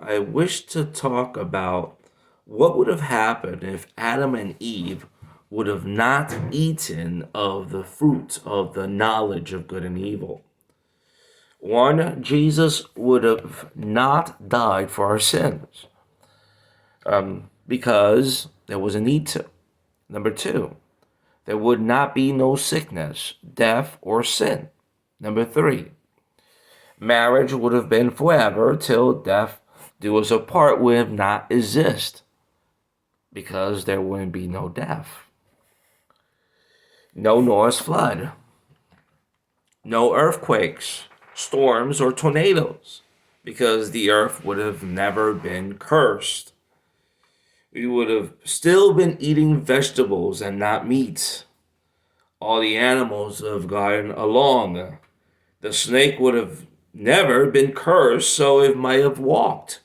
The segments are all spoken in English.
I wish to talk about what would have happened if Adam and Eve would have not eaten of the fruit of the knowledge of good and evil. One, Jesus would have not died for our sins because there was a need to. Number two, there would not be no sickness, death, or sin. Number three, marriage would have been forever till death do us apart would not exist because there wouldn't be no death. No Noah's flood, no earthquakes, storms, or tornadoes because the earth would have never been cursed. We would have still been eating vegetables and not meat. All the animals would have gotten along. The snake would have never been cursed, so it might have walked.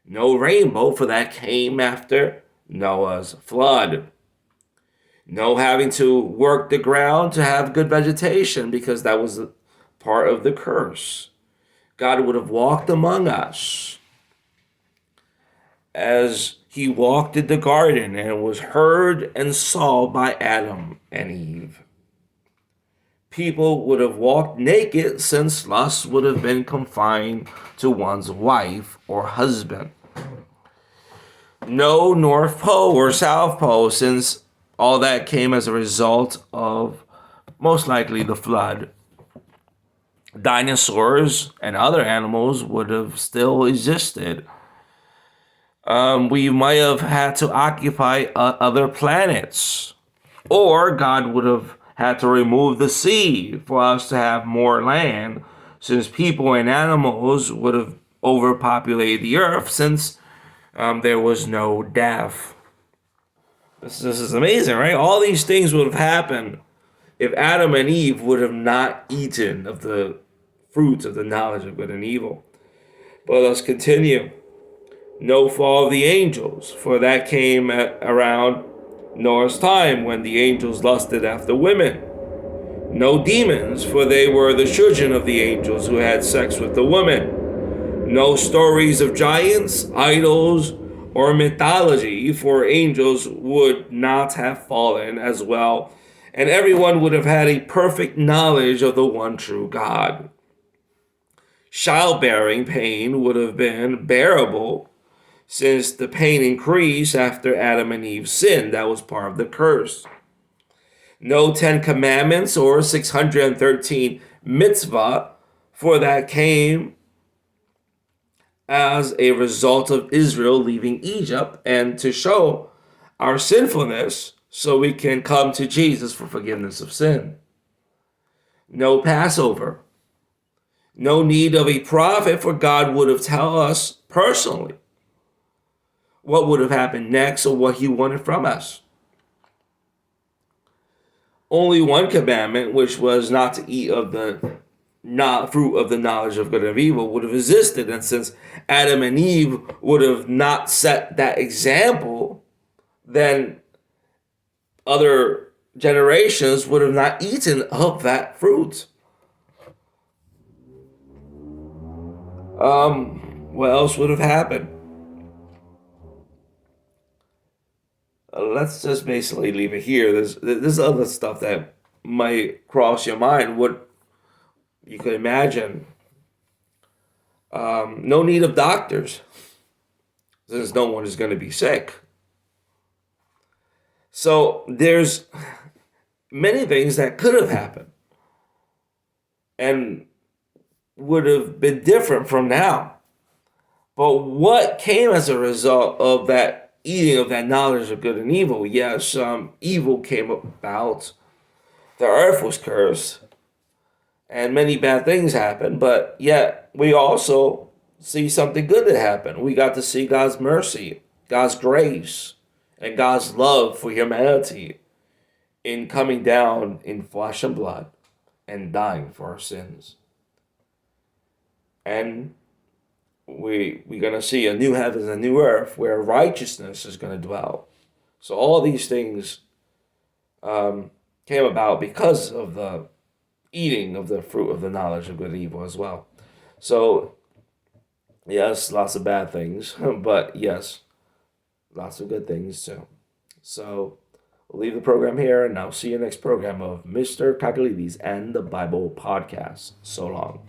No rainbow, for that came after Noah's flood. No having to work the ground to have good vegetation, because that was part of the curse. God would have walked among us as he walked in the garden and was heard and saw by Adam and Eve. People would have walked naked, since lust would have been confined to one's wife or husband. No North Pole or South Pole, since all that came as a result of most likely the flood. Dinosaurs and other animals would have still existed. We might have had to occupy other planets, or God would have had to remove the sea for us to have more land, since people and animals would have overpopulated the earth, since there was no death. This is amazing, right? All these things would have happened if Adam and Eve would have not eaten of the fruit of the knowledge of good and evil. But let's continue. No fall of the angels, for that came around Noah's time when the angels lusted after women. No demons, for they were the children of the angels who had sex with the women. No stories of giants, idols, or mythology, for angels would not have fallen as well, and everyone would have had a perfect knowledge of the one true God. Childbearing pain would have been bearable, since the pain increased after Adam and Eve sinned. That was part of the curse. No 10 commandments or 613 mitzvah, for that came as a result of Israel leaving Egypt and to show our sinfulness so we can come to Jesus for forgiveness of sin. No Passover. No need of a prophet, for God would have told us personally what would have happened next or what he wanted from us. Only one commandment, which was not to eat of the not fruit of the knowledge of good and evil, would have existed. And since Adam and Eve would have not set that example, then other generations would have not eaten of that fruit. What else would have happened? Let's just basically leave it here. There's other stuff that might cross your mind. What you could imagine. No need of doctors, since no one is going to be sick. So there's many things that could have happened and would have been different from now. But what came as a result of that eating of that knowledge of good and evil? Yes, evil came about. The earth was cursed, and many bad things happened, but yet we also see something good that happened. We got to see God's mercy, God's grace, and God's love for humanity in coming down in flesh and blood and dying for our sins. And we're going to see a new heavens and a new earth where righteousness is going to dwell. So all these things came about because of the eating of the fruit of the knowledge of good and evil as well. So Yes, lots of bad things, but yes, lots of good things too. So we'll leave the program here, and I'll see you next program of Mr. Kakoulides and the Bible Podcast. So long.